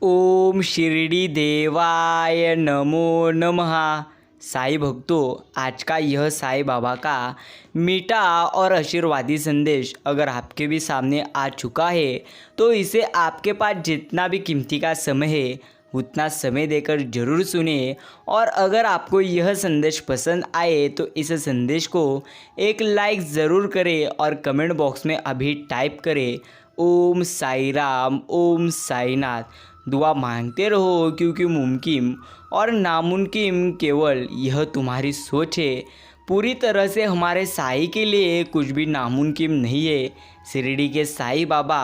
ओम शिरडी देवाय नमो नमः। साईं भक्तों, आज का यह साईं बाबा का मीठा और आशीर्वादी संदेश अगर आपके भी सामने आ चुका है तो इसे आपके पास जितना भी कीमती का समय है उतना समय देकर जरूर सुने। और अगर आपको यह संदेश पसंद आए तो इस संदेश को एक लाइक ज़रूर करें और कमेंट बॉक्स में अभी टाइप करें ओम साई राम, ओम साईनाथ। दुआ मांगते रहो क्योंकि मुमकिन और नामुमकिन केवल यह तुम्हारी सोच है। पूरी तरह से हमारे साईं के लिए कुछ भी नामुमकिन नहीं है। शिरडी के साईं बाबा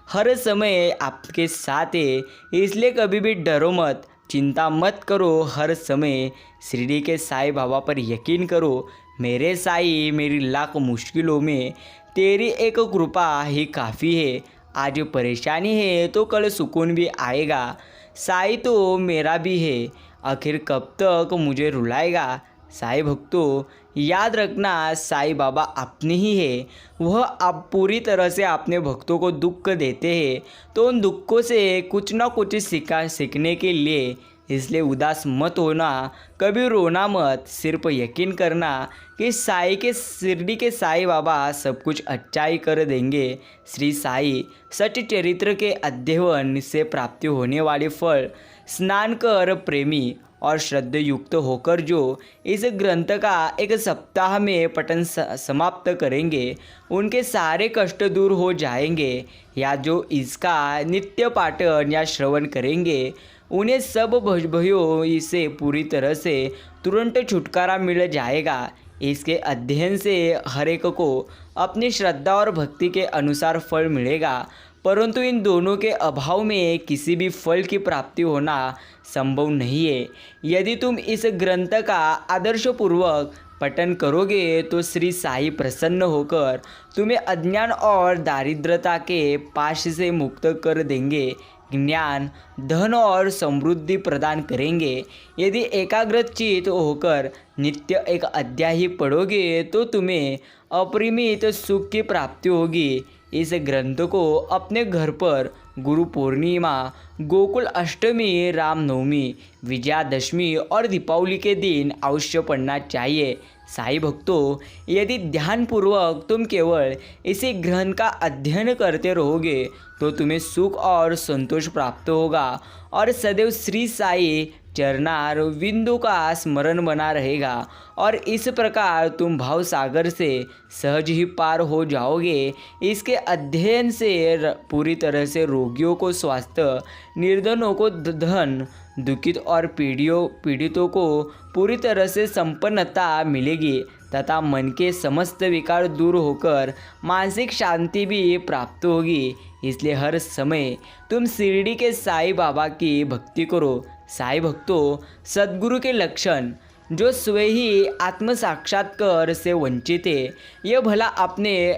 हर समय आपके साथ है, इसलिए कभी भी डरो मत, चिंता मत करो। हर समय शिरडी के साईं बाबा पर यकीन करो। मेरे साईं, मेरी लाख मुश्किलों में तेरी एक कृपा ही काफ़ी है। आज परेशानी है तो कल सुकून भी आएगा। साईं तो मेरा भी है, आखिर कब तक मुझे रुलाएगा। साईं भक्तों, याद रखना, साईं बाबा अपने ही है। वह आप पूरी तरह से अपने भक्तों को दुख देते हैं तो उन दुखों से कुछ ना कुछ सीखने के लिए। इसलिए उदास मत होना, कभी रोना मत, सिर्फ यकीन करना कि शिरडी के साईं बाबा सब कुछ अच्छा ही कर देंगे। श्री साईं सच चरित्र के अध्ययन से प्राप्ति होने वाली फल स्नान कर प्रेमी और श्रद्धा युक्त होकर जो इस ग्रंथ का एक सप्ताह में पठन समाप्त करेंगे उनके सारे कष्ट दूर हो जाएंगे। या जो इसका नित्य पाठन या श्रवण करेंगे उन्हें सब भयों से पूरी तरह से तुरंत छुटकारा मिल जाएगा। इसके अध्ययन से हर एक को अपनी श्रद्धा और भक्ति के अनुसार फल मिलेगा, परंतु इन दोनों के अभाव में किसी भी फल की प्राप्ति होना संभव नहीं है। यदि तुम इस ग्रंथ का आदर्शपूर्वक पठन करोगे तो श्री साईं प्रसन्न होकर तुम्हें अज्ञान और दारिद्रता के पाश से मुक्त कर देंगे, ज्ञान, धन और समृद्धि प्रदान करेंगे। यदि एकाग्रचित होकर नित्य एक अध्याय ही पढ़ोगे तो तुम्हें अपरिमित सुख की प्राप्ति होगी। इस ग्रंथ को अपने घर पर गुरु पूर्णिमा, गोकुल अष्टमी, रामनवमी, विजयादशमी और दीपावली के दिन अवश्य पढ़ना चाहिए। साईं भक्तों, यदि ध्यानपूर्वक तुम केवल इसी ग्रंथ का अध्ययन करते रहोगे तो तुम्हें सुख और संतोष प्राप्त होगा और सदैव श्री साईं चरणार बिंदु का स्मरण बना रहेगा। और इस प्रकार तुम भाव सागर से सहज ही पार हो जाओगे। इसके अध्ययन से पूरी तरह से रोगियों को स्वास्थ्य, निर्धनों को धन, दुखित और पीड़ितों को पूरी तरह से संपन्नता मिलेगी तथा मन के समस्त विकार दूर होकर मानसिक शांति भी प्राप्त होगी। इसलिए हर समय तुम शिरडी के साईं बाबा की भक्ति करो। साईं भक्तों, सद्गुरु के लक्षण जो स्वयं ही आत्म साक्षात्कार से वंचित है, यह भला अपने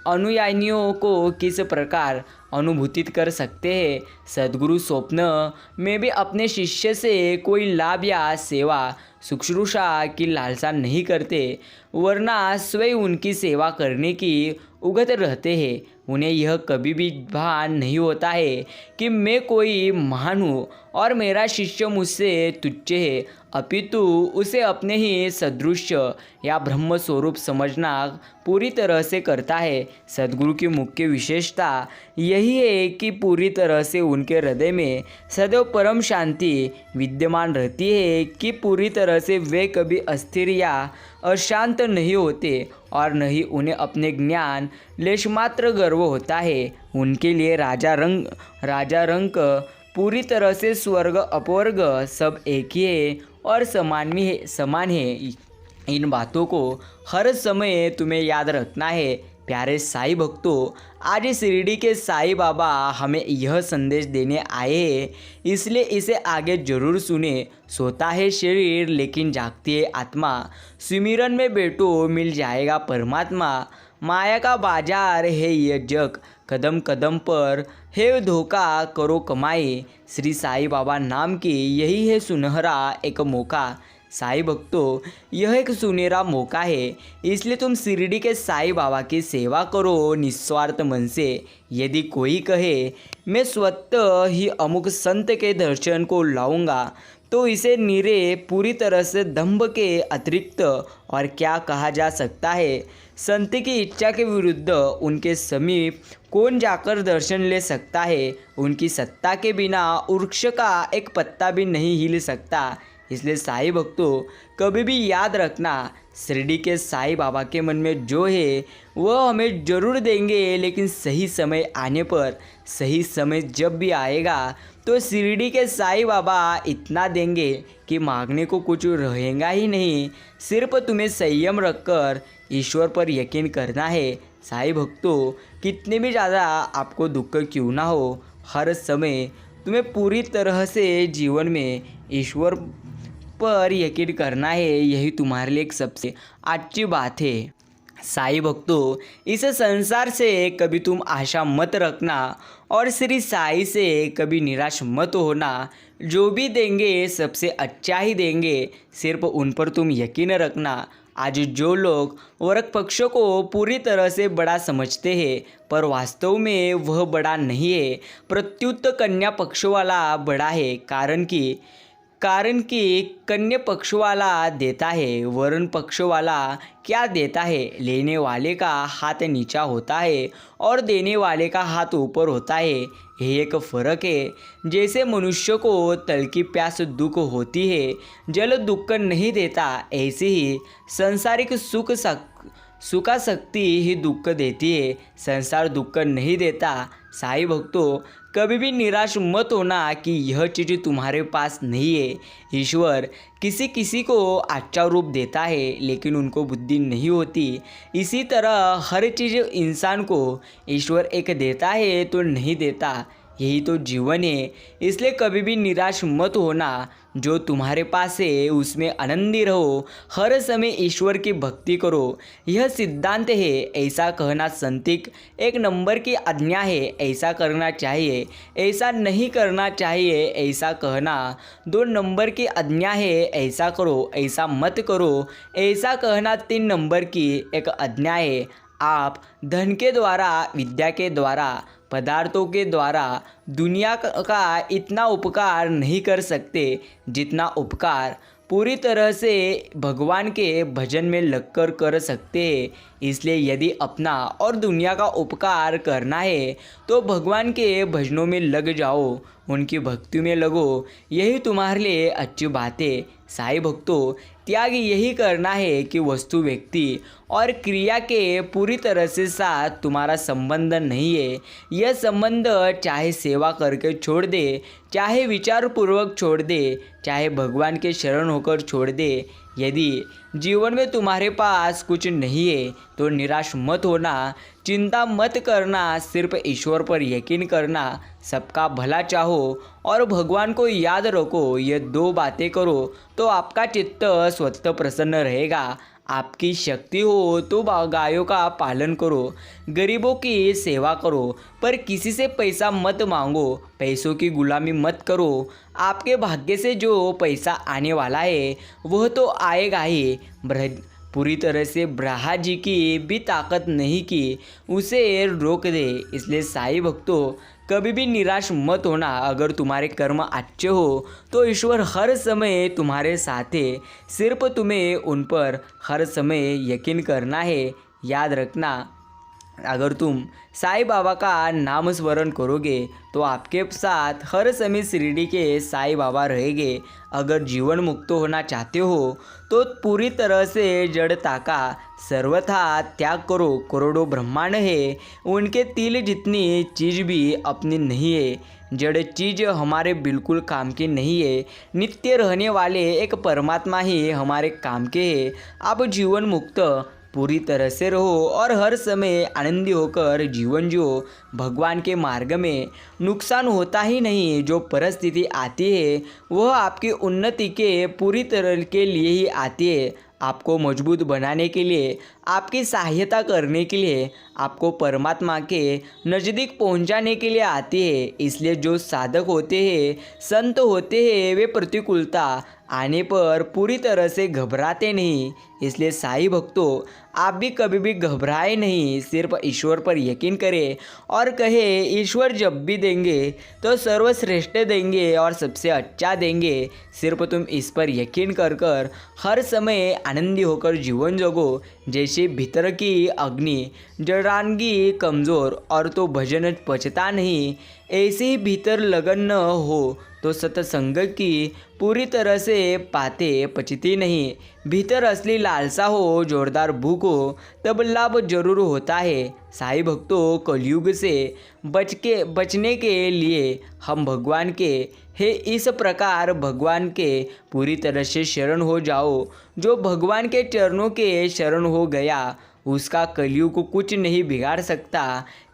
अनुयायियों को किस प्रकार अनुभूतित कर सकते हैं। सद्गुरु स्वप्न में भी अपने शिष्य से कोई लाभ या सेवा शुश्रूषा की लालसा नहीं करते, वरना स्वयं उनकी सेवा करने की उगत रहते हैं। उन्हें यह कभी भी भान नहीं होता है कि मैं कोई महान हूँ और मेरा शिष्य मुझसे तुच्छ है, अपितु उसे अपने ही सदृश या ब्रह्म स्वरूप समझना पूरी तरह से करता है। सद्गुरु की मुख्य विशेषता यही है कि पूरी तरह से उनके हृदय में सदैव परम शांति विद्यमान रहती है कि पूरी तरह से वे कभी अस्थिर या अशांत नहीं होते और न ही उन्हें अपने ज्ञान लेश मात्र गर्व होता है। उनके लिए राजा रंक पूरी तरह से स्वर्ग अपवर्ग सब एक ही है और समान है। इन बातों को हर समय तुम्हें याद रखना है। प्यारे साईं भक्तों, आज शिरडी के साईं बाबा हमें यह संदेश देने आए हैं, इसलिए इसे आगे जरूर सुने। सोता है शरीर लेकिन जागती है आत्मा, सुमिरन में बैठो मिल जाएगा परमात्मा। माया का बाजार है यह जग, कदम कदम पर है धोखा, करो कमाई। श्री साईं बाबा नाम की यही है सुनहरा एक मौका। साईं भक्तों, यह एक सुनहरा मौका है, इसलिए तुम शिरडी के साईं बाबा की सेवा करो निस्वार्थ मन से। यदि कोई कहे मैं स्वतः ही अमुक संत के दर्शन को लाऊंगा, तो इसे निरे पूरी तरह से दंभ के अतिरिक्त और क्या कहा जा सकता है। संत की इच्छा के विरुद्ध उनके समीप कौन जाकर दर्शन ले सकता है। उनकी सत्ता के बिना वृक्ष का एक पत्ता भी नहीं हिल सकता। इसलिए साईं भक्तों, कभी भी याद रखना, शिरडी के साईं बाबा के मन में जो है वह हमें ज़रूर देंगे, लेकिन सही समय आने पर, सही समय जब भी आएगा तो शिरडी के साईं बाबा इतना देंगे कि मांगने को कुछ रहेगा ही नहीं। सिर्फ तुम्हें संयम रखकर ईश्वर पर यकीन करना है। साईं भक्तों, कितने भी ज़्यादा आपको दुख क्यों ना हो, हर समय तुम्हें पूरी तरह से जीवन में ईश्वर पर यकीन करना है। यही तुम्हारे लिए एक सबसे अच्छी बात है। साईं भक्तों, इस संसार से कभी तुम आशा मत रखना और श्री साईं से कभी निराश मत होना। जो भी देंगे सबसे अच्छा ही देंगे, सिर्फ उन पर तुम यकीन रखना। आज जो लोग वरक पक्ष को पूरी तरह से बड़ा समझते हैं, पर वास्तव में वह बड़ा नहीं है, प्रत्युत कन्या पक्ष वाला बड़ा है। कारण कि कन्या पक्ष वाला देता है, वरण पक्ष वाला क्या देता है। लेने वाले का हाथ नीचा होता है और देने वाले का हाथ ऊपर होता है। यही एक फ़र्क है। जैसे मनुष्य को तल की प्यास दुख होती है, जल दुख नहीं देता, ऐसे ही सांसारिक सुखाशक्ति ही दुख देती है, संसार दुख नहीं देता। साईं भक्तों, कभी भी निराश मत होना कि यह चीज़ तुम्हारे पास नहीं है। ईश्वर किसी किसी को अच्छा रूप देता है, लेकिन उनको बुद्धि नहीं होती। इसी तरह हर चीज़ इंसान को ईश्वर एक देता है तो नहीं देता। यही तो जीवन है। इसलिए कभी भी निराश मत होना। जो तुम्हारे पास है उसमें आनंदी रहो, हर समय ईश्वर की भक्ति करो, यह सिद्धांत है। ऐसा कहना संतिक एक नंबर की आज्ञा है। ऐसा करना चाहिए, ऐसा नहीं करना चाहिए, ऐसा कहना 2 नंबर की आज्ञा है। ऐसा करो, ऐसा मत करो, ऐसा कहना 3 नंबर की एक आज्ञा है। आप धन के द्वारा, विद्या के द्वारा, पदार्थों के द्वारा दुनिया का इतना उपकार नहीं कर सकते जितना उपकार पूरी तरह से भगवान के भजन में लगकर कर सकते हैं। इसलिए यदि अपना और दुनिया का उपकार करना है तो भगवान के भजनों में लग जाओ, उनकी भक्ति में लगो। यही तुम्हारे लिए अच्छी बात है। साईं भक्तों, त्याग यही करना है कि वस्तु, व्यक्ति और क्रिया के पूरी तरह से साथ तुम्हारा संबंध नहीं है। यह संबंध चाहे सेवा करके छोड़ दे, चाहे विचारपूर्वक छोड़ दे, चाहे भगवान के शरण होकर छोड़ दे। यदि जीवन में तुम्हारे पास कुछ नहीं है तो निराश मत होना, चिंता मत करना, सिर्फ ईश्वर पर यकीन करना, सबका भला चाहो और भगवान को याद रखो। ये 2 बातें करो तो आपका चित्त स्वतः प्रसन्न रहेगा। आपकी शक्ति हो तो गायों का पालन करो, गरीबों की सेवा करो, पर किसी से पैसा मत मांगो, पैसों की गुलामी मत करो। आपके भाग्य से जो पैसा आने वाला है वह तो आएगा ही। पूरी तरह से ब्रह्मा जी की भी ताकत नहीं कि उसे रोक दे। इसलिए साईं भक्तों, कभी भी निराश मत होना। अगर तुम्हारे कर्म अच्छे हो तो ईश्वर हर समय तुम्हारे साथ है, सिर्फ तुम्हें उन पर हर समय यकीन करना है। याद रखना, अगर तुम साईं बाबा का नाम स्मरण करोगे तो आपके साथ हर समय शिरडी के साईं बाबा रहेंगे। अगर जीवन मुक्त होना चाहते हो तो पूरी तरह से जड़ता का सर्वथा त्याग करो। करोड़ों ब्रह्मांड है, उनके तिल जितनी चीज़ भी अपनी नहीं है। जड़ चीज़ हमारे बिल्कुल काम की नहीं है। नित्य रहने वाले एक परमात्मा ही हमारे काम के हैं। आप जीवन मुक्त पूरी तरह से रहो और हर समय आनंदी होकर जीवन जियो। भगवान के मार्ग में नुकसान होता ही नहीं। जो परिस्थिति आती है वह आपकी उन्नति के पूरी तरह के लिए ही आती है। आपको मजबूत बनाने के लिए, आपकी सहायता करने के लिए, आपको परमात्मा के नज़दीक पहुंचाने के लिए आती है। इसलिए जो साधक होते हैं, संत होते हैं, वे प्रतिकूलता आने पर पूरी तरह से घबराते नहीं। इसलिए साईं भक्तों, आप भी कभी भी घबराए नहीं, सिर्फ ईश्वर पर यकीन करें और कहे ईश्वर जब भी देंगे तो सर्वश्रेष्ठ देंगे और सबसे अच्छा देंगे। सिर्फ तुम इस पर यकीन कर कर हर समय आनंदी होकर जीवन जगो। जैसे भीतर की अग्नि जलाएगी कमज़ोर और तो भजन पचता नहीं, ऐसे ही भीतर लगन न हो तो सत्संग की पूरी तरह से पाते पचती नहीं। भीतर असली लालसा हो, जोरदार भूख हो, तब लाभ जरूर होता है। साईं भक्तों, कलयुग से बचने के लिए हम भगवान के है इस प्रकार भगवान के पूरी तरह से शरण हो जाओ। जो भगवान के चरणों के शरण हो गया उसका कलयुग को कुछ नहीं बिगाड़ सकता।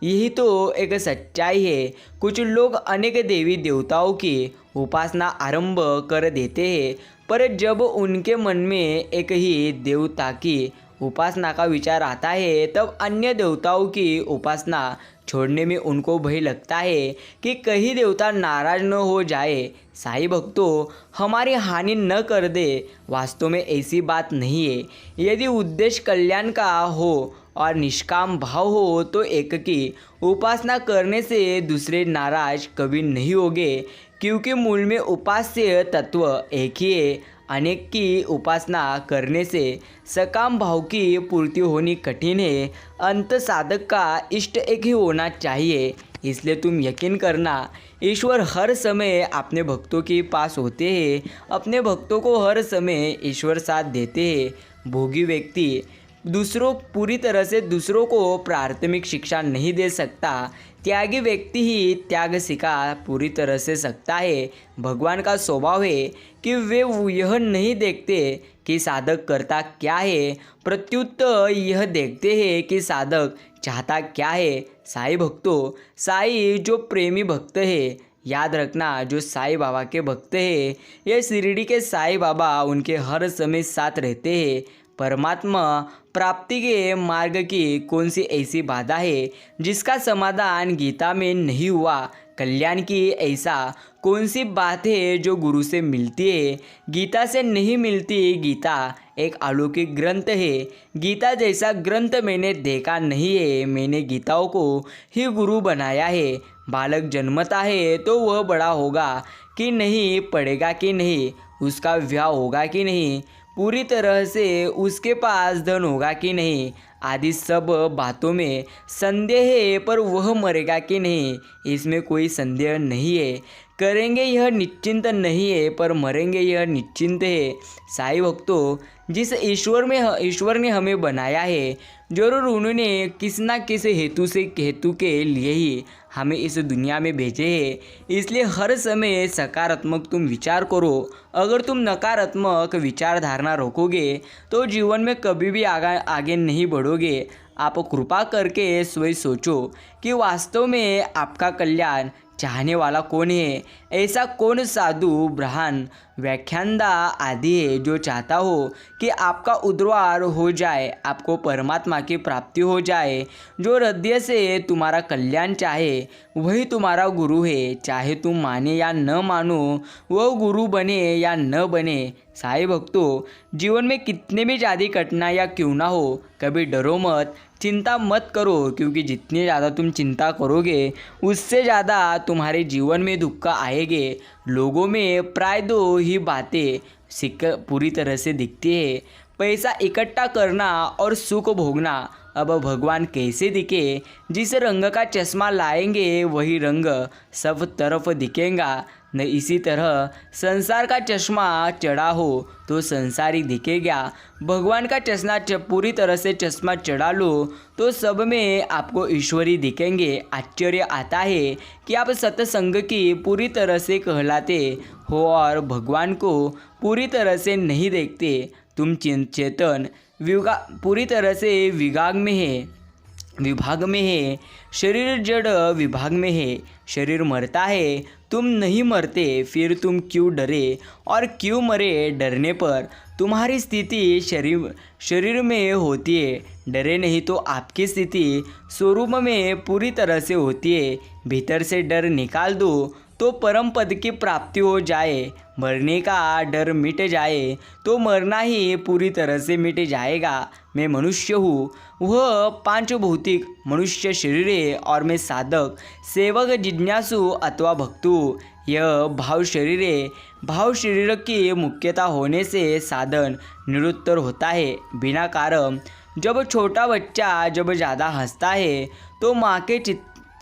यही तो एक सच्चाई है। कुछ लोग अनेक देवी देवताओं की उपासना आरंभ कर देते हैं, पर जब उनके मन में एक ही देवता की उपासना का विचार आता है तब अन्य देवताओं की उपासना छोड़ने में उनको भय लगता है कि कहीं देवता नाराज न हो जाए। साईं भक्तों, हमारी हानि न कर दे, वास्तव में ऐसी बात नहीं है। यदि उद्देश्य कल्याण का हो और निष्काम भाव हो तो एक की उपासना करने से दूसरे नाराज कभी नहीं होंगे, क्योंकि मूल में उपास्य तत्व एक ही है। अनेक की उपासना करने से सकाम भाव की पूर्ति होनी कठिन है। अंत साधक का इष्ट एक ही होना चाहिए। इसलिए तुम यकीन करना, ईश्वर हर समय अपने भक्तों के पास होते हैं। अपने भक्तों को हर समय ईश्वर साथ देते हैं। भोगी व्यक्ति पूरी तरह से दूसरों को प्राथमिक शिक्षा नहीं दे सकता। त्यागी व्यक्ति ही त्याग सिखा पूरी तरह से सकता है। भगवान का स्वभाव है कि वे यह नहीं देखते कि साधक करता क्या है, प्रत्युत यह देखते हैं कि साधक चाहता क्या है। साईं भक्तों, साईं जो प्रेमी भक्त है, याद रखना, जो साईं बाबा के भक्त हैं, ये शिरडी के साईं बाबा उनके हर समय साथ रहते हैं। परमात्मा प्राप्ति के मार्ग की कौन सी ऐसी बाधा है जिसका समाधान गीता में नहीं हुआ? कल्याण की ऐसा कौन सी बात है जो गुरु से मिलती है, गीता से नहीं मिलती? गीता एक अलौकिक ग्रंथ है। गीता जैसा ग्रंथ मैंने देखा नहीं है। मैंने गीताओं को ही गुरु बनाया है। बालक जन्मता है तो वह बड़ा होगा कि नहीं, पढ़ेगा कि नहीं, उसका विवाह होगा कि नहीं, पूरी तरह से उसके पास धन होगा कि नहीं, आदि सब बातों में संदेह है। पर वह मरेगा कि नहीं, इसमें कोई संदेह नहीं है। करेंगे यह निश्चिंत नहीं है, पर मरेंगे यह निश्चिंत है। साईं भक्तों, जिस ईश्वर ने हमें बनाया है, जरूर उन्होंने किस ना किस हेतु के लिए ही हमें इस दुनिया में भेजे हैं। इसलिए हर समय सकारात्मक तुम विचार करो। अगर तुम नकारात्मक विचारधारणा रखोगे तो जीवन में कभी भी आगे नहीं बढ़ोगे। आप कृपा करके स्वयं सोचो कि वास्तव में आपका कल्याण चाहने वाला कौन है? ऐसा कौन साधु, ब्राह्मण, व्याख्यानदा आदि है जो चाहता हो कि आपका उद्धार हो जाए, आपको परमात्मा की प्राप्ति हो जाए? जो हृदय से तुम्हारा कल्याण चाहे वही तुम्हारा गुरु है। चाहे तुम माने या न मानो, वह गुरु बने या न बने। साईं भक्तों, जीवन में कितने भी ज़्यादा कठिनाइयाँ क्यों ना हो, कभी डरो मत, चिंता मत करो, क्योंकि जितनी ज़्यादा तुम चिंता करोगे उससे ज़्यादा तुम्हारे जीवन में दुख आएंगे। लोगों में प्राय दो ही बातें पूरी तरह से दिखती है, पैसा इकट्ठा करना और सुख भोगना। अब भगवान कैसे दिखे? जिस रंग का चश्मा लाएंगे वही रंग सब तरफ दिखेगा। न इसी तरह संसार का चश्मा चढ़ा हो तो संसारी दिखेगा। भगवान का चश्मा पूरी तरह से चश्मा चढ़ा लो तो सब में आपको ईश्वरी दिखेंगे। आश्चर्य आता है कि आप सत्संग की पूरी तरह से कहलाते हो और भगवान को पूरी तरह से नहीं देखते। तुम चेतन पूरी तरह से विभाग में है, शरीर जड़ विभाग में है। शरीर मरता है तुम नहीं मरते फिर तुम क्यों डरे, और क्यों मरे डरने पर तुम्हारी स्थिति शरीर में होती है। डरे नहीं तो आपकी स्थिति स्वरूप में पूरी तरह से होती है। भीतर से डर निकाल दो तो परम पद की प्राप्ति हो जाए। मरने का डर मिट जाए तो मरना ही पूरी तरह से मिट जाएगा। मैं मनुष्य हूँ, वह पांच भौतिक मनुष्य शरीर है, और मैं साधक, सेवक, जिज्ञासु अथवा भक्तु। यह भाव शरीर है। भाव शरीर की मुख्यता होने से साधन निरुत्तर होता है। बिना कारण जब छोटा बच्चा जब ज़्यादा हंसता है तो माँ के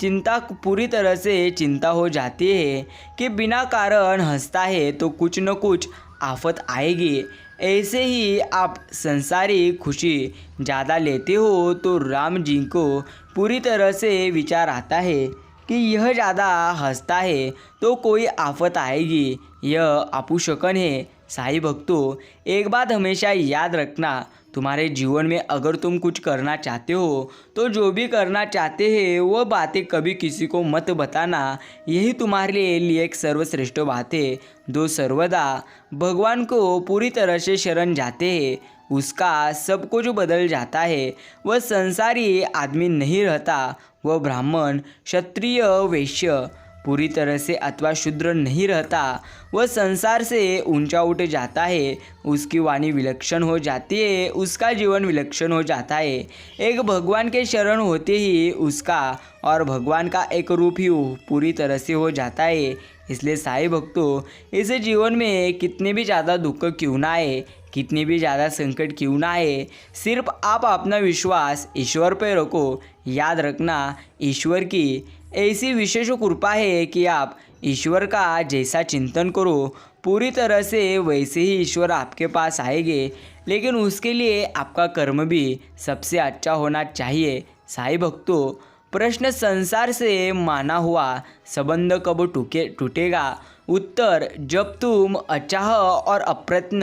चिंता पूरी तरह से चिंता हो जाती है कि बिना कारण हंसता है तो कुछ न कुछ आफत आएगी। ऐसे ही आप संसारी खुशी ज़्यादा लेते हो तो राम जी को पूरी तरह से विचार आता है कि यह ज़्यादा हंसता है तो कोई आफत आएगी। यह अपुशकन है। साईं भक्तों, एक बात हमेशा याद रखना, तुम्हारे जीवन में अगर तुम कुछ करना चाहते हो तो जो भी करना चाहते हैं वह बातें कभी किसी को मत बताना। यही तुम्हारे लिए एक सर्वश्रेष्ठ बात है। जो सर्वदा भगवान को पूरी तरह से शरण जाते हैं उसका सब कुछ बदल जाता है। वह संसारी आदमी नहीं रहता। वह ब्राह्मण, क्षत्रिय, वैश्य पूरी तरह से अथवा शूद्र नहीं रहता। वह संसार से ऊंचा उठ जाता है। उसकी वाणी विलक्षण हो जाती है, उसका जीवन विलक्षण हो जाता है। एक भगवान के शरण होते ही उसका और भगवान का एक रूप ही पूरी तरह से हो जाता है। इसलिए साईं भक्तों, इस जीवन में कितने भी ज़्यादा दुख क्यों ना आए, कितनी भी ज़्यादा संकट क्यों ना आए, सिर्फ आप अपना विश्वास ईश्वर पर रखो। याद रखना, ईश्वर की ऐसी विशेष कृपा है कि आप ईश्वर का जैसा चिंतन करो पूरी तरह से वैसे ही ईश्वर आपके पास आएंगे। लेकिन उसके लिए आपका कर्म भी सबसे अच्छा होना चाहिए। साईं भक्तों, प्रश्न संसार से माना हुआ संबंध कब टूटेगा? उत्तर, जब तुम अचाह और अप्रयत्न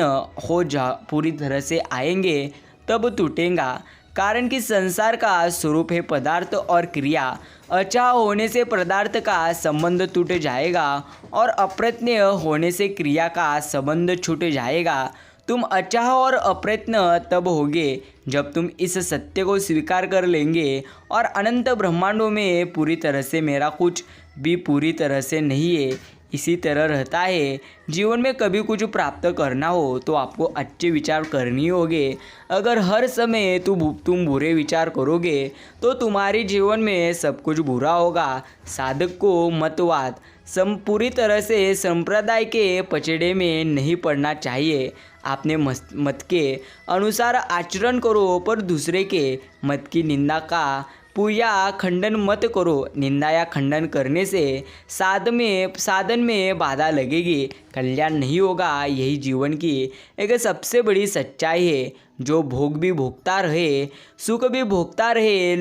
हो जा पूरी तरह से आएंगे तब टूटेगा। कारण कि संसार का स्वरूप है पदार्थ और क्रिया। अचाह होने से पदार्थ का संबंध टूट जाएगा और अप्रयत्न होने से क्रिया का संबंध छूट जाएगा। तुम अचाह और अप्रयत्न तब होगे जब तुम इस सत्य को स्वीकार कर लेंगे और अनंत ब्रह्मांडों में पूरी तरह से मेरा कुछ भी पूरी तरह से नहीं है। इसी तरह रहता है। जीवन में कभी कुछ प्राप्त करना हो तो आपको अच्छे विचार करनी होंगे। अगर हर समय तुम बुरे विचार करोगे तो तुम्हारे जीवन में सब कुछ बुरा होगा। साधक को मतवाद पूरी तरह से संप्रदाय के पचड़े में नहीं पड़ना चाहिए। आपने मत के अनुसार आचरण करो, पर दूसरे के मत की निंदा का पूजा खंडन मत करो। निंदा या खंडन करने से साधन में बाधा लगेगी, कल्याण नहीं होगा। यही जीवन की एक सबसे बड़ी सच्चाई है। जो भोग भी भोगता रहे, सुख भी भोगता रहे,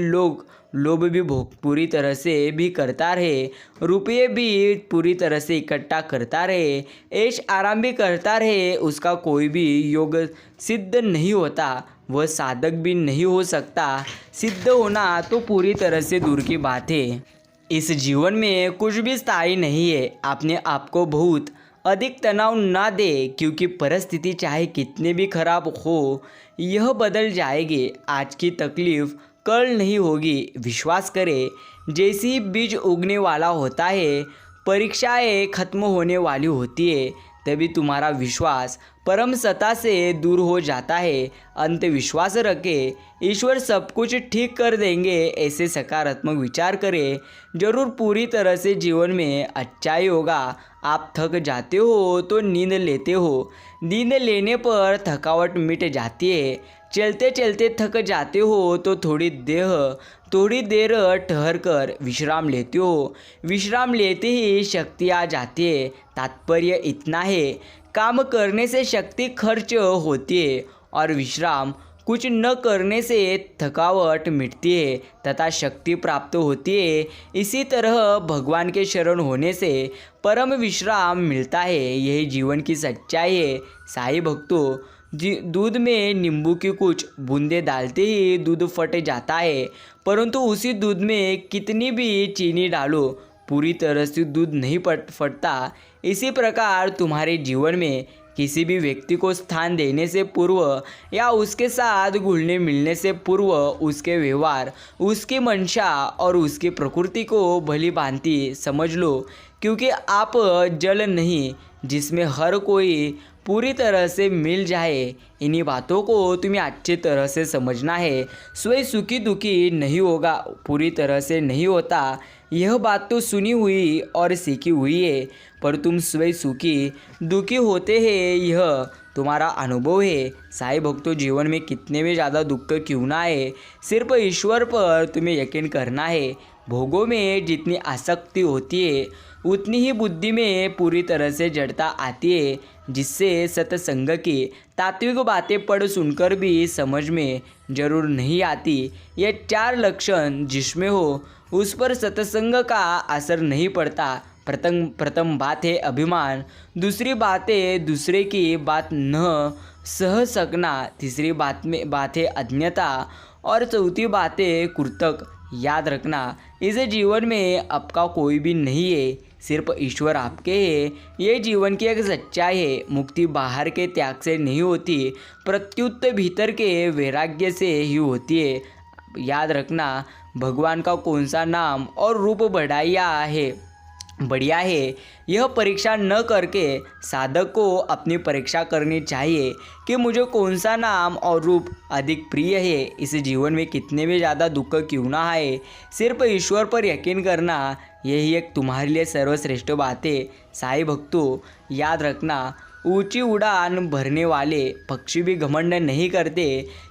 लोभ भी पूरी तरह से भी करता रहे, रुपये भी पूरी तरह से इकट्ठा करता रहे, ऐश आराम भी करता रहे, उसका कोई भी योग सिद्ध नहीं होता। वह साधक भी नहीं हो सकता। सिद्ध होना तो पूरी तरह से दूर की बात है। इस जीवन में कुछ भी स्थायी नहीं है। अपने आप को बहुत अधिक तनाव ना दे, क्योंकि परिस्थिति चाहे कितने भी खराब हो यह बदल जाएगी। आज की तकलीफ कल नहीं होगी। विश्वास करें, जैसे ही बीज उगने वाला होता है, परीक्षाएं खत्म होने वाली होती है, तभी तुम्हारा विश्वास परम सत्ता से दूर हो जाता है। अंत विश्वास रखें, ईश्वर सब कुछ ठीक कर देंगे। ऐसे सकारात्मक विचार करें, जरूर पूरी तरह से जीवन में अच्छाई होगा। आप थक जाते हो तो नींद लेते हो, नींद लेने पर थकावट मिट जाती है। चलते चलते थक जाते हो तो थोड़ी देर ठहर कर विश्राम लेते हो, विश्राम लेते ही शक्ति आ जाती है। तात्पर्य इतना है, काम करने से शक्ति खर्च होती है और विश्राम कुछ न करने से थकावट मिटती है तथा शक्ति प्राप्त होती है। इसी तरह भगवान के शरण होने से परम विश्राम मिलता है। यही जीवन की सच्चाई है। साईं भक्तों, दूध में नींबू की कुछ बूंदें डालते ही दूध फट जाता है, परंतु उसी दूध में कितनी भी चीनी डालो पूरी तरह से दूध नहीं फटता, इसी प्रकार तुम्हारे जीवन में किसी भी व्यक्ति को स्थान देने से पूर्व या उसके साथ घुलने मिलने से पूर्व उसके व्यवहार, उसकी मंशा और उसकी प्रकृति को भली भांति समझ लो, क्योंकि आप जल नहीं जिसमें हर कोई पूरी तरह से मिल जाए। इन्हीं बातों को तुम्हें अच्छी तरह से समझना है। स्वयं सुखी दुखी नहीं होगा, पूरी तरह से नहीं होता, यह बात तो सुनी हुई और सीखी हुई है, पर तुम स्वयं सुखी दुखी होते हैं, यह तुम्हारा अनुभव है। साईं भक्तों, जीवन में कितने भी ज़्यादा दुख क्यों ना है, सिर्फ ईश्वर पर तुम्हें यकीन करना है। भोगों में जितनी आसक्ति होती है उतनी ही बुद्धि में पूरी तरह से जड़ता आती है, जिससे सत्संग की तात्विक बातें पढ़ सुनकर भी समझ में जरूर नहीं आती। ये 4 लक्षण जिसमें हो उस पर सत्संग का असर नहीं पड़ता। प्रथम बात है अभिमान, दूसरी बात है दूसरे की बात न सह सकना, तीसरी बात है अज्ञता और चौथी बात है कृतक। याद रखना, इस जीवन में आपका कोई भी नहीं है, सिर्फ ईश्वर आपके है। ये जीवन की एक सच्चाई है। मुक्ति बाहर के त्याग से नहीं होती, प्रत्युत भीतर के वैराग्य से ही होती है। याद रखना, भगवान का कौन सा नाम और रूप बढ़िया है, यह परीक्षा न करके साधक को अपनी परीक्षा करनी चाहिए कि मुझे कौन सा नाम और रूप अधिक प्रिय है। इस जीवन में कितने भी ज़्यादा दुख क्यों ना आए, सिर्फ ईश्वर पर यकीन करना, यही एक तुम्हारे लिए सर्वश्रेष्ठ बात है। साईं भक्तों, याद रखना, ऊंची उड़ान भरने वाले पक्षी भी घमंड नहीं करते,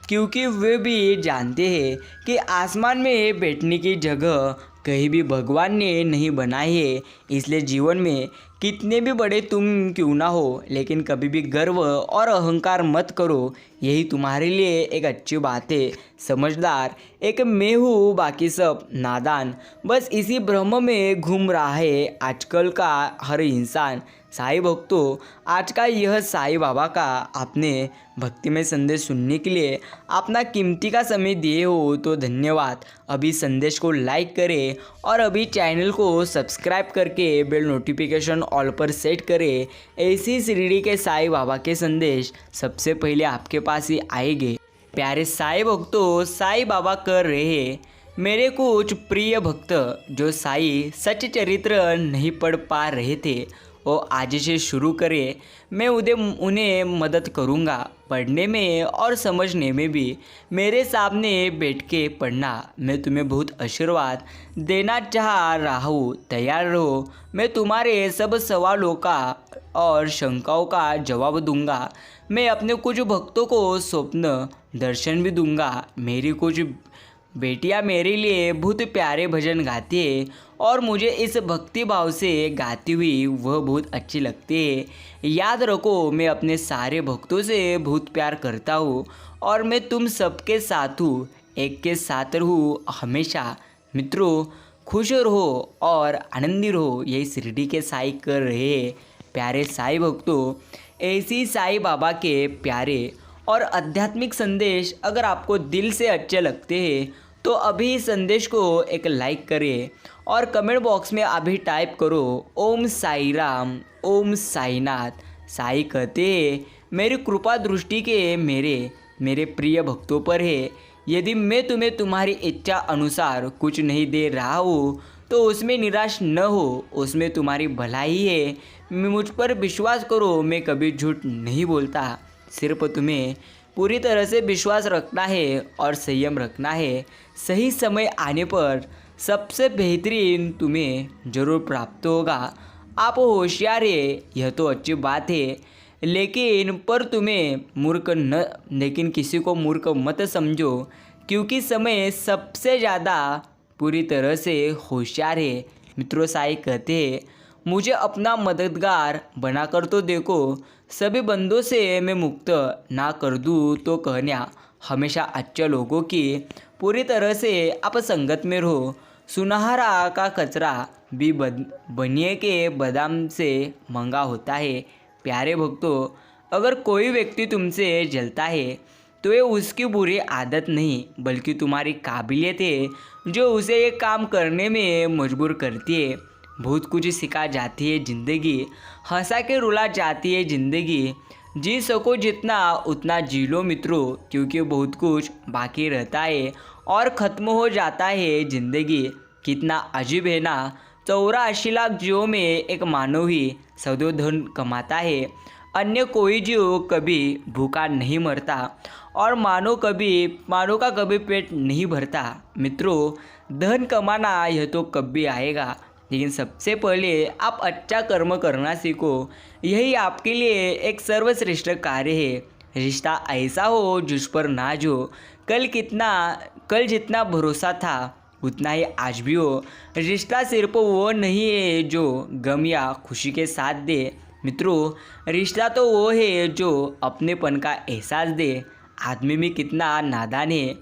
क्योंकि वे भी जानते हैं कि आसमान में बैठने की जगह कहीं भी भगवान ने नहीं बनाई है। इसलिए जीवन में कितने भी बड़े तुम क्यों ना हो, लेकिन कभी भी गर्व और अहंकार मत करो, यही तुम्हारे लिए एक अच्छी बात है। समझदार एक मैं हूँ, बाकी सब नादान, बस इसी भ्रम में घूम रहा है आजकल का हर इंसान। साईं भक्तों, आज का यह साईं बाबा का आपने भक्तिमय संदेश सुनने के लिए अपना कीमती का समय दिए हो तो धन्यवाद। अभी संदेश को लाइक करें और अभी चैनल को सब्सक्राइब करके बेल नोटिफिकेशन ऑल पर सेट करें। ऐसी शिरडी के साईं बाबा के संदेश सबसे पहले आपके पास ही आएंगे। प्यारे साईं भक्तों, साईं बाबा कर रहे हैं मेरे कुछ प्रिय भक्त जो साईं सच चरित्र नहीं पढ़ पा रहे थे, वो आज से शुरू करें। मैं उन्हें मदद करूँगा पढ़ने में और समझने में भी। मेरे सामने बैठ के पढ़ना, मैं तुम्हें बहुत आशीर्वाद देना चाह रहा हूँ, तैयार रहो। मैं तुम्हारे सब सवालों का और शंकाओं का जवाब दूंगा। मैं अपने कुछ भक्तों को स्वप्न दर्शन भी दूंगा। मेरी कुछ बेटियां मेरे लिए बहुत प्यारे भजन गाती है और मुझे इस भक्ति भाव से गाती हुई वह बहुत अच्छी लगती है। याद रखो, मैं अपने सारे भक्तों से बहुत प्यार करता हूँ और मैं तुम सबके साथ हूँ, एक के साथ रहूँ हमेशा। मित्रों, खुश रहो और आनंदी रहो, यही शिरडी के साईं कर रहे हैं। प्यारे साईं भक्तों, ऐसी साईं बाबा के प्यारे और आध्यात्मिक संदेश अगर आपको दिल से अच्छे लगते हैं तो अभी इस संदेश को एक लाइक करें और कमेंट बॉक्स में अभी टाइप करो ओम साई राम, ओम साईनाथ। साईं कहते हैं मेरी कृपा दृष्टि के मेरे प्रिय भक्तों पर है। यदि मैं तुम्हें तुम्हारी इच्छा अनुसार कुछ नहीं दे रहा हूँ तो उसमें निराश न हो, उसमें तुम्हारी भलाई है। मुझ पर विश्वास करो, मैं कभी झूठ नहीं बोलता। सिर्फ तुम्हें पूरी तरह से विश्वास रखना है और संयम रखना है। सही समय आने पर सबसे बेहतरीन तुम्हें जरूर प्राप्त होगा। आप होशियार है, यह तो अच्छी बात है, लेकिन किसी को मूर्ख मत समझो, क्योंकि समय सबसे ज़्यादा पूरी तरह से होशियार है। मित्रों, साईं कहते हैं मुझे अपना मददगार बनाकर तो देखो, सभी बंदों से मैं मुक्त ना कर दूँ तो कहना हमेशा अच्छे लोगों की पूरी तरह से आप संगत में रहो। सुनहरा का कचरा भी बनिए के बादाम से महंगा होता है। प्यारे भक्तों, अगर कोई व्यक्ति तुमसे जलता है तो ये उसकी बुरी आदत नहीं बल्कि तुम्हारी काबिलियत है जो उसे ये काम करने में मजबूर करती है। बहुत कुछ सिखा जाती है ज़िंदगी, हंसा के रुला जाती है ज़िंदगी। जी सको जितना उतना जी लो मित्रों, क्योंकि बहुत कुछ बाकी रहता है और ख़त्म हो जाता है ज़िंदगी। कितना अजीब है ना, 84 लाख जीवों में एक मानव ही सदैव धन कमाता है। अन्य कोई जीव कभी भूखा नहीं मरता और मानव का कभी पेट नहीं भरता। मित्रों, धन कमाना यह तो कभी आएगा, लेकिन सबसे पहले आप अच्छा कर्म करना सीखो। यही आपके लिए एक सर्वश्रेष्ठ कार्य है। रिश्ता ऐसा हो जिस पर नाज हो। कल जितना भरोसा था उतना ही आज भी हो। रिश्ता सिर्फ वो नहीं है जो गम या खुशी के साथ दे। मित्रों, रिश्ता तो वो है जो अपनेपन का एहसास दे। आदमी में कितना नादान है,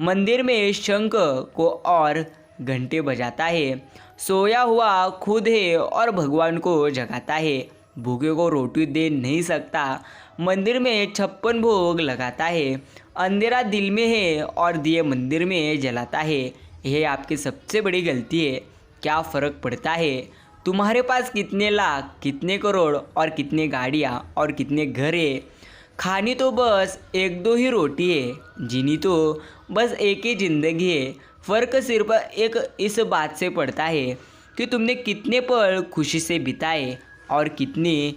मंदिर में शंख को और घंटे बजाता है, सोया हुआ खुद है और भगवान को जगाता है। भूखे को रोटी दे नहीं सकता, मंदिर में 56 भोग लगाता है। अंधेरा दिल में है और दिए मंदिर में जलाता है। यह आपकी सबसे बड़ी गलती है। क्या फ़र्क पड़ता है तुम्हारे पास कितने लाख, कितने करोड़ और कितने गाड़ियाँ और कितने घर है? खानी तो बस एक दो ही रोटी है, जीनी तो बस एक ही ज़िंदगी है। फ़र्क सिर्फ एक इस बात से पड़ता है कि तुमने कितने पल खुशी से बिताए और कितनों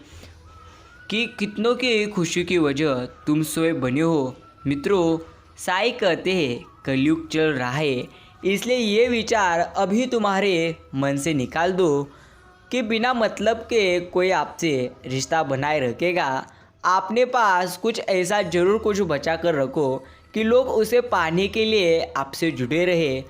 की खुशी की वजह तुम स्वयं बने हो। मित्रों, साईं कहते हैं कलयुग चल रहा है, इसलिए ये विचार अभी तुम्हारे मन से निकाल दो कि बिना मतलब के कोई आपसे रिश्ता बनाए रखेगा। आपने पास कुछ ऐसा ज़रूर कुछ बचा कर रखो कि लोग उसे पाने के लिए आपसे जुड़े रहे।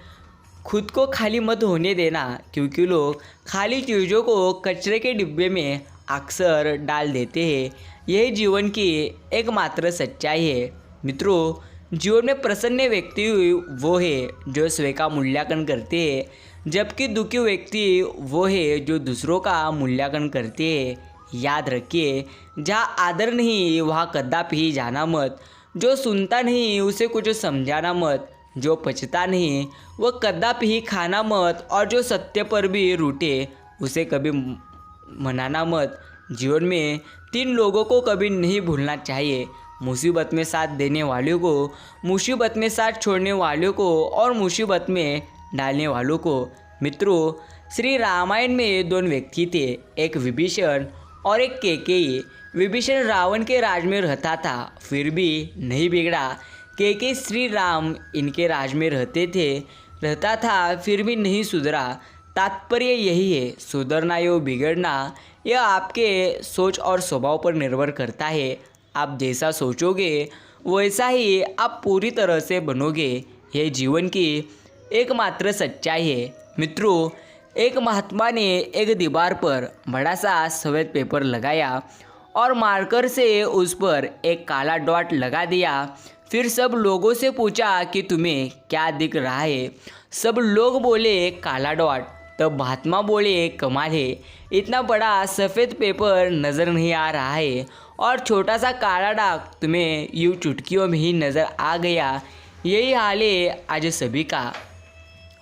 खुद को खाली मत होने देना, क्योंकि लोग खाली चीज़ों को कचरे के डिब्बे में अक्सर डाल देते हैं। यही जीवन की एकमात्र सच्चाई है। मित्रों, जीवन में प्रसन्न व्यक्ति वो है जो स्वयं का मूल्यांकन करते हैं, जबकि दुखी व्यक्ति वो है जो दूसरों का मूल्यांकन करते हैं। याद रखिए, जहाँ आदर नहीं वहाँ कदापि जाना मत। जो सुनता नहीं उसे कुछ समझाना मत। जो पचता नहीं वो कदापि खाना मत। और जो सत्य पर भी रूठे उसे कभी मनाना मत। जीवन में 3 लोगों को कभी नहीं भूलना चाहिए: मुसीबत में साथ देने वालों को, मुसीबत में साथ छोड़ने वालों को और मुसीबत में डालने वालों को। मित्रों, श्री रामायण में 2 व्यक्ति थे, एक विभीषण और एक कैकेयी। विभीषण रावण के राज में रहता था, फिर भी नहीं बिगड़ा। कैकेयी श्री राम इनके राज में रहता था, फिर भी नहीं सुधरा। तात्पर्य यही है, सुधरना या बिगड़ना यह आपके सोच और स्वभाव पर निर्भर करता है। आप जैसा सोचोगे वैसा ही आप पूरी तरह से बनोगे। यह जीवन की एकमात्र सच्चाई है। मित्रों, एक महात्मा ने एक दीवार पर बड़ा सा सफ़ेद पेपर लगाया और मार्कर से उस पर एक काला डॉट लगा दिया। फिर सब लोगों से पूछा कि तुम्हें क्या दिख रहा है? सब लोग बोले काला डॉट। तब महात्मा बोले, कमाल है, इतना बड़ा सफ़ेद पेपर नज़र नहीं आ रहा है और छोटा सा काला दाग तुम्हें यूँ चुटकियों में ही नज़र आ गया। यही हाल है आज सभी का।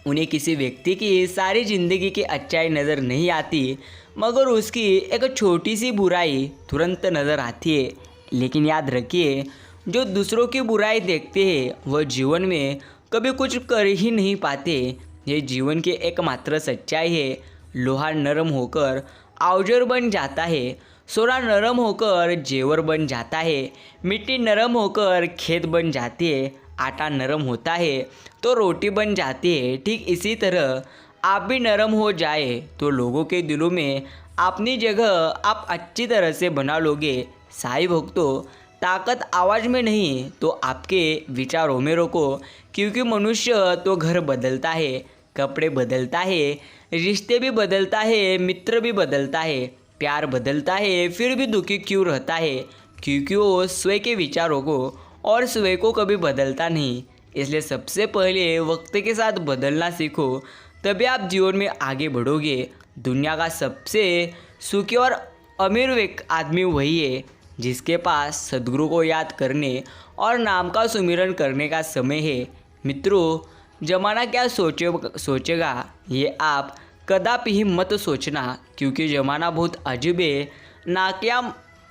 उन्हें किसी व्यक्ति की सारी ज़िंदगी की अच्छाई नज़र नहीं आती, मगर उसकी एक छोटी सी बुराई तुरंत नज़र आती है। लेकिन याद रखिए, जो दूसरों की बुराई देखते हैं वह जीवन में कभी कुछ कर ही नहीं पाते। ये जीवन की एकमात्र सच्चाई है। लोहा नरम होकर औजार बन जाता है, सोना नरम होकर जेवर बन जाता है, मिट्टी नरम होकर खेत बन जाती है, आटा नरम होता है तो रोटी बन जाती है। ठीक इसी तरह आप भी नरम हो जाए तो लोगों के दिलों में अपनी जगह आप अच्छी तरह से बना लोगे। साईं भक्तों, ताकत आवाज़ में नहीं तो आपके विचारों में रोको, क्योंकि मनुष्य तो घर बदलता है, कपड़े बदलता है, रिश्ते भी बदलता है, मित्र भी बदलता है, प्यार बदलता है, फिर भी दुखी क्यों रहता है? क्योंकि वो स्वयं के विचारों को और स्वयं को कभी बदलता नहीं। इसलिए सबसे पहले वक्त के साथ बदलना सीखो, तभी आप जीवन में आगे बढ़ोगे। दुनिया का सबसे सुखी और अमीर आदमी वही है जिसके पास सद्गुरु को याद करने और नाम का सुमिरन करने का समय है। मित्रों, जमाना क्या सोचेगा ये आप कदापि ही मत सोचना, क्योंकि ज़माना बहुत अजीब है।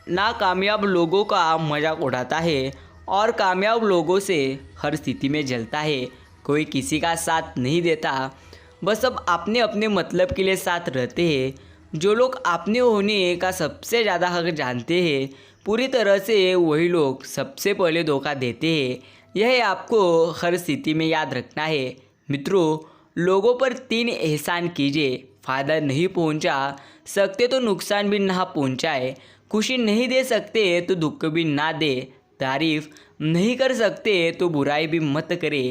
नाकामयाब लोगों का मजाक उड़ाता है और कामयाब लोगों से हर स्थिति में जलता है। कोई किसी का साथ नहीं देता, बस सब अपने अपने मतलब के लिए साथ रहते हैं। जो लोग अपने होने का सबसे ज़्यादा हक जानते हैं, पूरी तरह से वही लोग सबसे पहले धोखा देते हैं। यह आपको हर स्थिति में याद रखना है। मित्रों, लोगों पर 3 एहसान कीजिए। फ़ायदा नहीं पहुंचा सकते तो नुकसान भी ना पहुंचाए। खुशी नहीं दे सकते तो दुख भी ना दे। तारीफ नहीं कर सकते तो बुराई भी मत करे।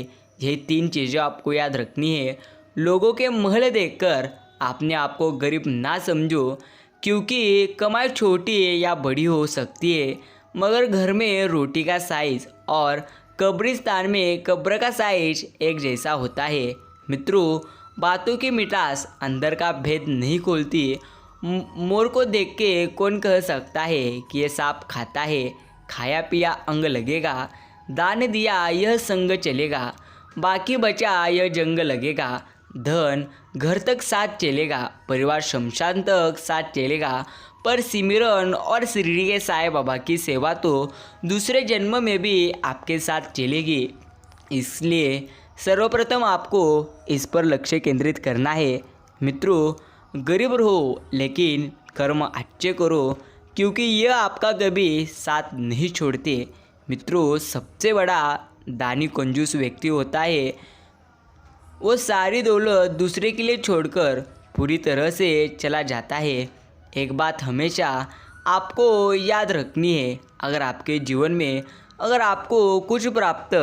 यही 3 चीज़ें आपको याद रखनी है। लोगों के महल देखकर अपने आप को गरीब ना समझो, क्योंकि कमाई छोटी या बड़ी हो सकती है, मगर घर में रोटी का साइज और कब्रिस्तान में कब्र का साइज एक जैसा होता है। मित्रों, बातों की मिठास अंदर का भेद नहीं खोलती। मोर को देख के कौन कह सकता है कि ये सांप खाता है? खाया पिया अंग लगेगा, दान दिया यह संग चलेगा, बाकी बचा यह जंग लगेगा। धन घर तक साथ चलेगा, परिवार शमशान तक साथ चलेगा, पर सिमरन और शिरडी के साईं बाबा की सेवा तो दूसरे जन्म में भी आपके साथ चलेगी। इसलिए सर्वप्रथम आपको इस पर लक्ष्य केंद्रित करना है। मित्रों, गरीब रहो लेकिन कर्म अच्छे करो, क्योंकि यह आपका कभी साथ नहीं छोड़ते। मित्रों, सबसे बड़ा दानी कंजूस व्यक्ति होता है। वो सारी दौलत दूसरे के लिए छोड़कर पूरी तरह से चला जाता है। एक बात हमेशा आपको याद रखनी है, अगर आपके जीवन में अगर आपको कुछ प्राप्त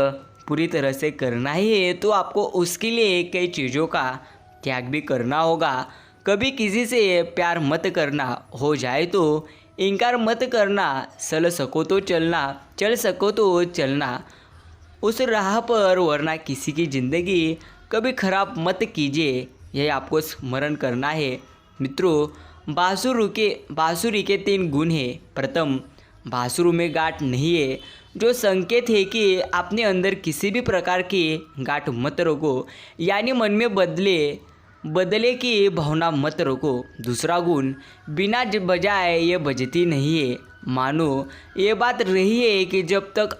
पूरी तरह से करना ही है तो आपको उसके लिए कई चीज़ों का त्याग भी करना होगा। कभी किसी से प्यार मत करना, हो जाए तो इनकार मत करना, चल सको तो चलना, चल सको तो चलना उस राह पर, वरना किसी की ज़िंदगी कभी खराब मत कीजिए। यह आपको स्मरण करना है। मित्रों, बांसुरी के 3 गुण हैं। प्रथम, बांसुरी में गांठ नहीं है, जो संकेत है कि अपने अंदर किसी भी प्रकार की गांठ मत रखो, यानी मन में बदले की भावना मत रखो। दूसरा गुण, बिना बजाए ये बजती नहीं है। मानो ये बात रही है कि जब तक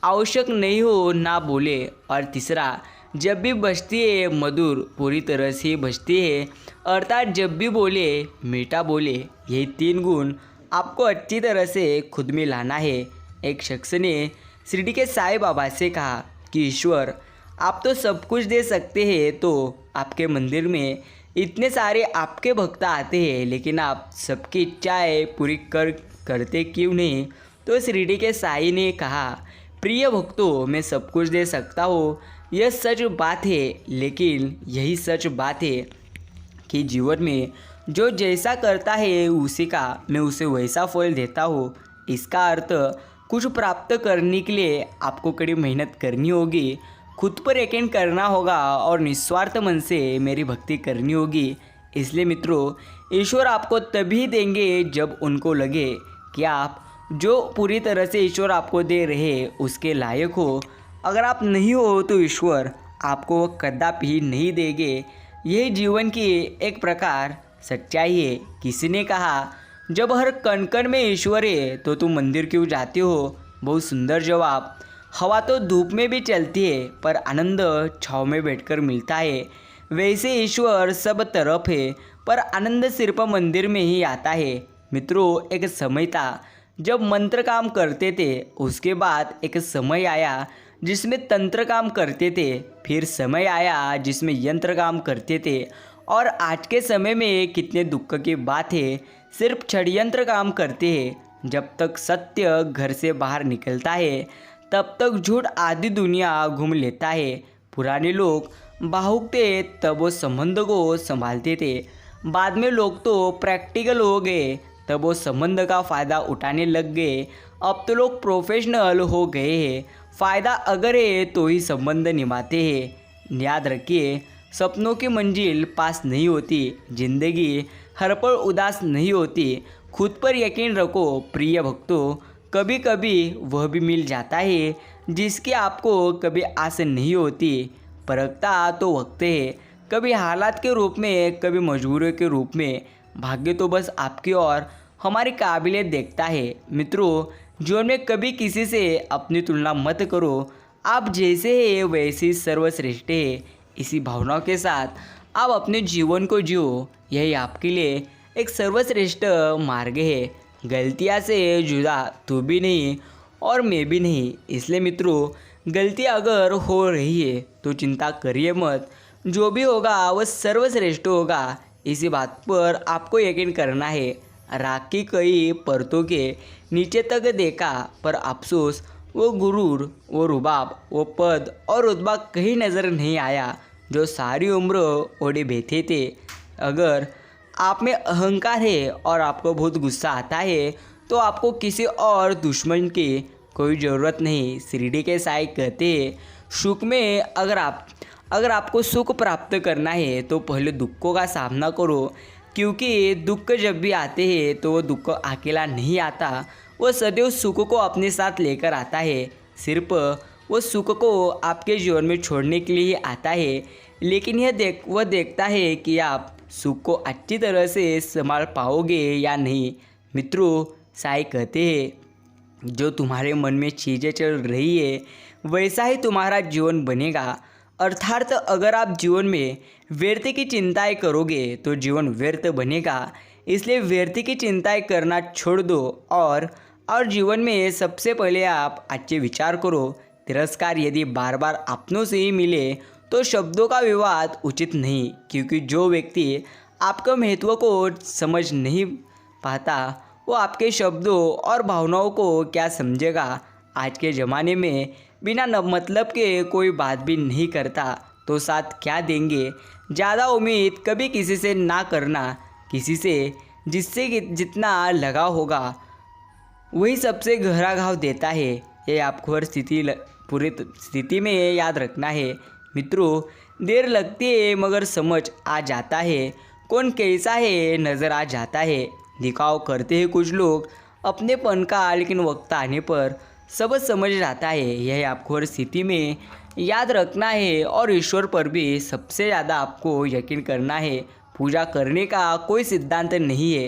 आवश्यक नहीं हो ना बोले। और तीसरा, जब भी बजती है मधुर पूरी तरह से बजती है, अर्थात जब भी बोले मीठा बोले। यही 3 गुण आपको अच्छी तरह से खुद में लाना है। एक शख्स ने शिरडी के साईं बाबा से कहा कि ईश्वर, आप तो सब कुछ दे सकते हैं, तो आपके मंदिर में इतने सारे आपके भक्त आते हैं, लेकिन आप सबकी इच्छाएं पूरी करते क्यों नहीं? तो शिरडी के साईं ने कहा, प्रिय भक्तों, मैं सब कुछ दे सकता हूँ, यह सच बात है, लेकिन यही सच बात है कि जीवन में जो जैसा करता है मैं उसे वैसा फल देता हूँ। इसका अर्थ कुछ प्राप्त करने के लिए आपको कड़ी मेहनत करनी होगी, खुद पर यकीन करना होगा और निस्वार्थ मन से मेरी भक्ति करनी होगी। इसलिए मित्रों, ईश्वर आपको तभी देंगे जब उनको लगे कि आप जो पूरी तरह से ईश्वर आपको दे रहे उसके लायक हो। अगर आप नहीं हो तो ईश्वर आपको कदापि नहीं देंगे। यही जीवन की एक प्रकार सच्चाई है। किसी ने कहा, जब हर कण कण में ईश्वर है तो तुम मंदिर क्यों जाते हो? बहुत सुंदर जवाब। हवा तो धूप में भी चलती है, पर आनंद छाँव में बैठकर मिलता है। वैसे ईश्वर सब तरफ है, पर आनंद सिर्फ मंदिर में ही आता है। मित्रों, एक समय था जब मंत्र काम करते थे, उसके बाद एक समय आया जिसमें तंत्र काम करते थे, फिर समय आया जिसमें यंत्र काम करते थे, और आज के समय में कितने दुख की बात है, सिर्फ षड्यंत्र काम करते हैं। जब तक सत्य घर से बाहर निकलता है तब तक झूठ आधी दुनिया घूम लेता है। पुराने लोग भावुक थे तब वो संबंध को संभालते थे, बाद में लोग तो प्रैक्टिकल हो गए तब वो संबंध का फ़ायदा उठाने लग गए। अब तो लोग प्रोफेशनल हो गए हैं, फ़ायदा अगर है तो ही संबंध निभाते हैं। याद रखिए, सपनों की मंजिल पास नहीं होती, जिंदगी हर पल उदास नहीं होती। खुद पर यकीन रखो प्रिय भक्तों, कभी कभी वह भी मिल जाता है जिसकी आपको कभी आस नहीं होती। परखता तो वक्त है, कभी हालात के रूप में, कभी मजबूरी के रूप में। भाग्य तो बस आपकी और हमारी काबिलियत देखता है। मित्रों, जीवन में कभी किसी से अपनी तुलना मत करो। आप जैसे हैं वैसे ही सर्वश्रेष्ठ है। इसी भावनाओं के साथ आप अपने जीवन को जियो। यही आपके लिए एक सर्वश्रेष्ठ मार्ग है। गलतियाँ से जुदा तू भी नहीं और मैं भी नहीं। इसलिए मित्रों, गलती अगर हो रही है तो चिंता करिए मत। जो भी होगा वह सर्वश्रेष्ठ होगा। इसी बात पर आपको यकीन करना है। राख की कई परतों के नीचे तक देखा, पर अफसोस वो गुरूर, वो रुबाब, वो पद और रुतबा कहीं नज़र नहीं आया जो सारी उम्र ओढ़े बैठे थे। अगर आप में अहंकार है और आपको बहुत गुस्सा आता है तो आपको किसी और दुश्मन की कोई ज़रूरत नहीं। शिरडी के साईं कहते हैं, सुख में अगर आपको सुख प्राप्त करना है तो पहले दुखों का सामना करो, क्योंकि दुख जब भी आते हैं तो वो दुख अकेला नहीं आता, वो सदैव सुख को अपने साथ लेकर आता है। सिर्फ वो सुख को आपके जीवन में छोड़ने के लिए आता है, लेकिन वह देखता है कि आप सुख को अच्छी तरह से संभाल पाओगे या नहीं। मित्रों, साईं कहते हैं, जो तुम्हारे मन में चीज़ें चल रही है वैसा ही तुम्हारा जीवन बनेगा। अर्थात अगर आप जीवन में व्यर्थ की चिंताएं करोगे तो जीवन व्यर्थ बनेगा। इसलिए व्यर्थ की चिंताएं करना छोड़ दो और जीवन में सबसे पहले आप अच्छे विचार करो। तिरस्कार यदि बार बार अपनों से ही मिले तो शब्दों का विवाद उचित नहीं, क्योंकि जो व्यक्ति आपके महत्व को समझ नहीं पाता वो आपके शब्दों और भावनाओं को क्या समझेगा। आज के ज़माने में बिना मतलब के कोई बात भी नहीं करता तो साथ क्या देंगे। ज़्यादा उम्मीद कभी किसी से ना करना। किसी से जिससे जितना लगाव होगा वही सबसे गहरा घाव देता है। ये आपको हर पूरी स्थिति में याद रखना है। मित्रों, देर लगती है मगर समझ आ जाता है। कौन कैसा है नज़र आ जाता है। दिखाव करते हैं कुछ लोग अपनेपन का, लेकिन वक्त आने पर सब समझ जाता है। यह आपको हर स्थिति में याद रखना है और ईश्वर पर भी सबसे ज़्यादा आपको यकीन करना है। पूजा करने का कोई सिद्धांत नहीं है।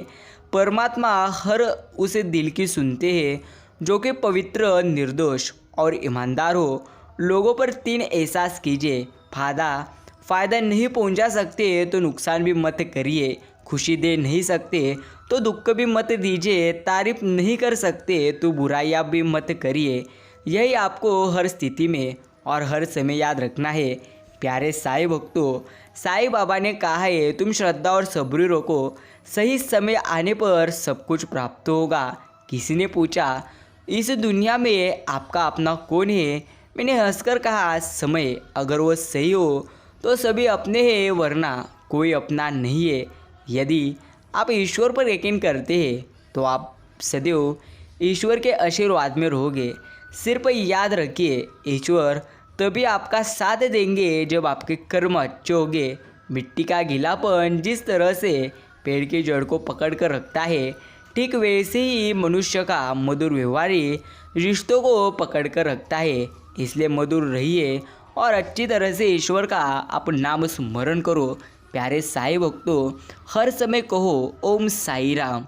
परमात्मा हर उसे दिल की सुनते हैं जो कि पवित्र, निर्दोष और ईमानदार हो। लोगों पर 3 एहसास कीजिए। फ़ायदा नहीं पहुंचा सकते तो नुकसान भी मत करिए। खुशी दे नहीं सकते तो दुख भी मत दीजिए। तारीफ नहीं कर सकते तो बुराइयाँ भी मत करिए। यही आपको हर स्थिति में और हर समय याद रखना है। प्यारे साईं भक्तों, साईं बाबा ने कहा है, तुम श्रद्धा और सब्र रखो, सही समय आने पर सब कुछ प्राप्त होगा। किसी ने पूछा, इस दुनिया में आपका अपना कौन है? मैंने हंसकर कहा, समय। अगर वो सही हो तो सभी अपने हैं, वरना कोई अपना नहीं है। यदि आप ईश्वर पर यकीन करते हैं तो आप सदैव ईश्वर के आशीर्वाद में रहोगे। सिर्फ याद रखिए, ईश्वर तभी आपका साथ देंगे जब आपके कर्म अच्छे होंगे। मिट्टी का गीलापन जिस तरह से पेड़ की जड़ को पकड़ कर रखता है, ठीक वैसे ही मनुष्य का मधुर व्यवहारी रिश्तों को पकड़ कर रखता है। इसलिए मधुर रहिए और अच्छी तरह से ईश्वर का आप नाम स्मरण करो। प्यारे साईं भक्तों, हर समय कहो, ओम साई राम।